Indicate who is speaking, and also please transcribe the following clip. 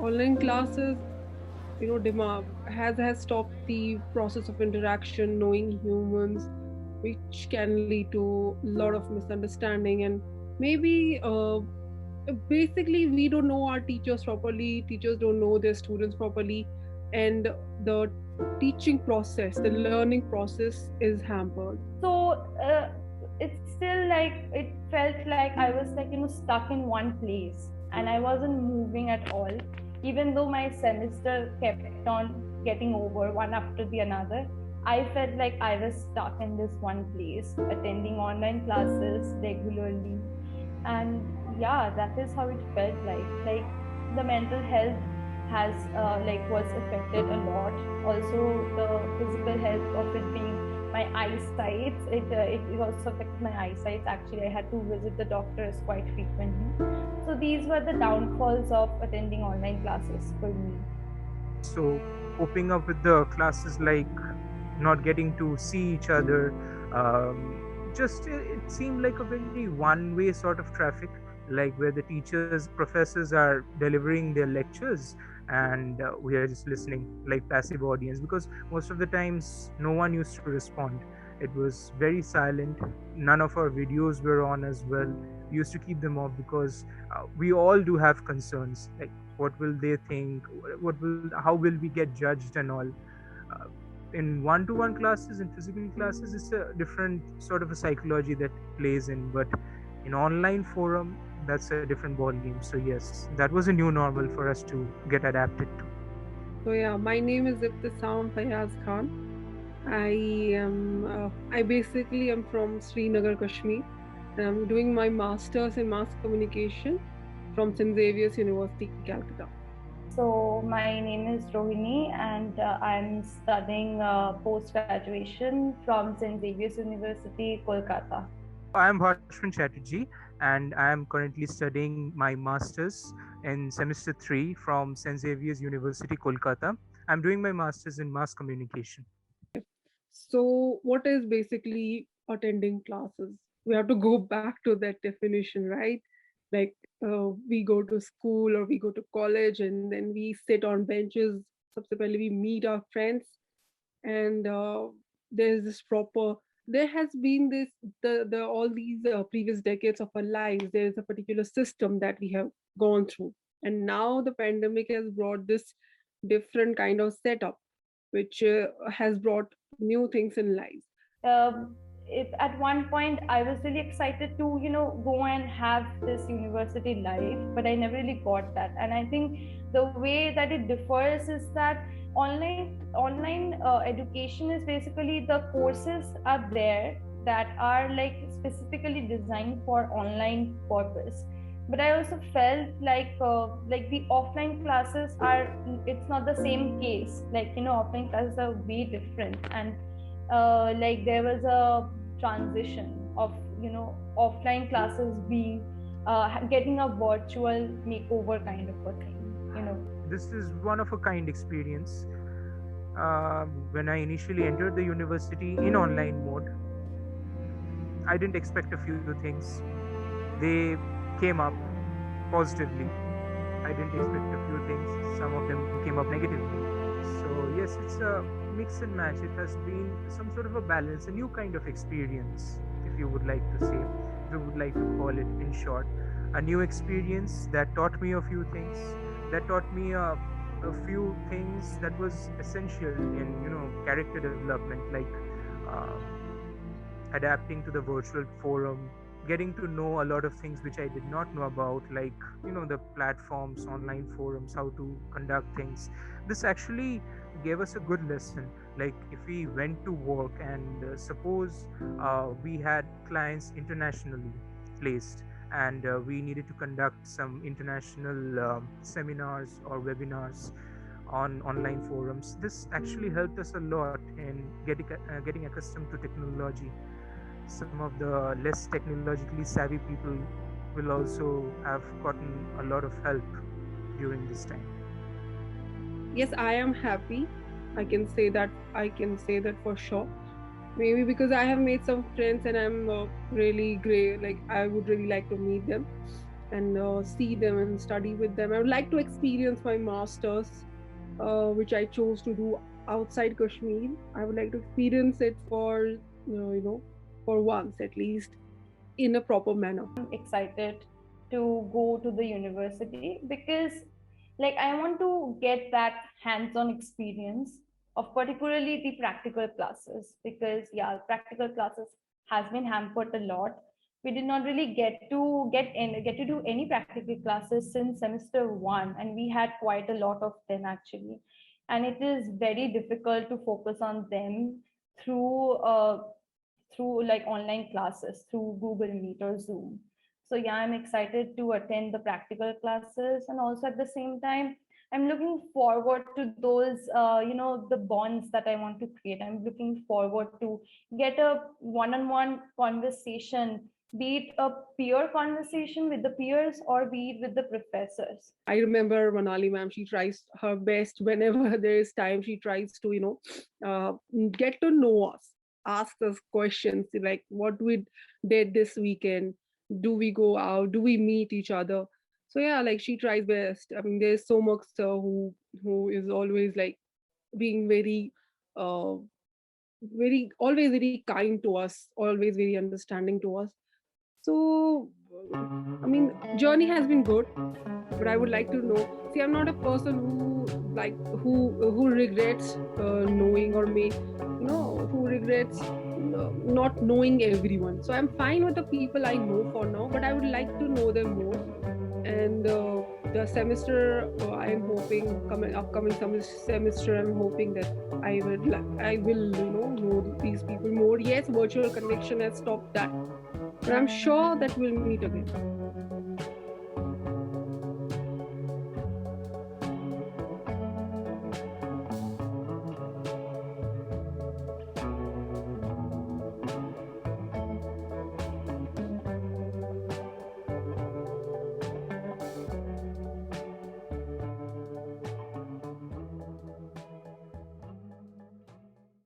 Speaker 1: online classes, has stopped the process of interaction, knowing humans, which can lead to a lot of misunderstanding. And maybe basically we don't know our teachers properly, teachers don't know their students properly, and the teaching process, the learning process is hampered.
Speaker 2: So it's still like it felt like I was like stuck in one place and I wasn't moving at all, even though my semester kept on getting over one after the another. I felt like I was stuck in this one place, attending online classes regularly. And yeah, that is how it felt like the mental health has was affected a lot. Also the physical health of it being my eyesight, it also affected my eyesight. Actually, I had to visit the doctors quite frequently. So these were the downfalls of attending online classes for me.
Speaker 3: So coping up with the classes, like not getting to see each other, just it seemed like a very one way sort of traffic, like where the teachers, professors are delivering their lectures, and we are just listening like passive audience, because most of the times no one used to respond. It was very silent. None of our videos were on as well. We used to keep them off because we all do have concerns, like what will they think, how will we get judged and all. uh, in one-to-one classes, in physical classes, it's a different sort of a psychology that plays in, but in online forum, that's a different ball game. So yes, that was a new normal for us to get adapted to.
Speaker 1: So yeah, my name is Ibtisam Fayaz Khan. I basically am from Srinagar, Kashmir, and I'm doing my master's in mass communication from St. Xavier's University, Calcutta.
Speaker 2: So my name is Rohini, and I'm studying post graduation from St. Xavier's University, Kolkata.
Speaker 3: I am Bhashwan Chatterjee, and I am currently studying my master's in semester 3 from St. Xavier's University, Kolkata. I'm doing my master's in mass communication.
Speaker 1: So, what is basically attending classes? We have to go back to that definition, right? Like, we go to school or we go to college and then we sit on benches. Subsequently, we meet our friends, and there's this proper. There has been this the all these previous decades of our lives. There is a particular system that we have gone through, and now the pandemic has brought this different kind of setup, which has brought new things in life.
Speaker 2: At one point I was really excited to go and have this university life, but I never really got that. And I think the way that it differs is that online education is basically the courses are there that are like specifically designed for online purpose. But I also felt like the offline classes are, it's not the same case. Like offline classes are way different. And like there was a transition of offline classes being getting a virtual makeover kind of a thing.
Speaker 3: This is one of a kind experience. When I initially entered the university in online mode, I didn't expect a few things. They came up positively. I didn't expect a few things. Some of them came up negatively. So yes, it's a mix and match. It has been some sort of a balance, a new kind of experience, if you would like to say, if you would like to call it in short. A new experience that taught me a few things, that taught me a few things that was essential in character development, like uh, adapting to the virtual forum, getting to know a lot of things which I did not know about, like the platforms, online forums, how to conduct things. This actually gave us a good lesson. Like if we went to work and suppose we had clients internationally placed, and we needed to conduct some international seminars or webinars on online forums, this actually helped us a lot in getting accustomed to technology. Some of the less technologically savvy people will also have gotten a lot of help during this time.
Speaker 1: Yes, I am happy. I can say that for sure. Maybe because I have made some friends and I'm really great. Like I would really like to meet them. and see them and study with them. I would like to experience my masters, which I chose to do outside Kashmir. I would like to experience it for for once at least in a proper manner.
Speaker 2: I'm excited to go to the university because like I want to get that hands-on experience of particularly the practical classes, because yeah, practical classes has been hampered a lot. We did not really get to do any practical classes since semester 1, and we had quite a lot of them actually, and it is very difficult to focus on them through like online classes through Google Meet or Zoom. So yeah, I'm excited to attend the practical classes, and also at the same time, I'm looking forward to those, the bonds that I want to create. I'm looking forward to get a one-on-one conversation, be it a peer conversation with the peers or be it with the professors.
Speaker 1: I remember Manali ma'am, she tries her best whenever there is time. She tries to, get to know us, ask us questions like what we did this weekend. Do we go out? Do we meet each other? So yeah, like she tries best. I mean, there's so much who is always like being uh, always very kind to us, always very understanding to us. So, I mean, journey has been good, but I would like to know. See, I'm not a person who regrets knowing or who regrets not knowing everyone. So I'm fine with the people I know for now, but I would like to know them more. And the semester, I am hoping upcoming semester, I'm hoping that I will know these people more. Yes, virtual connection has stopped that, but I'm sure that we'll meet again.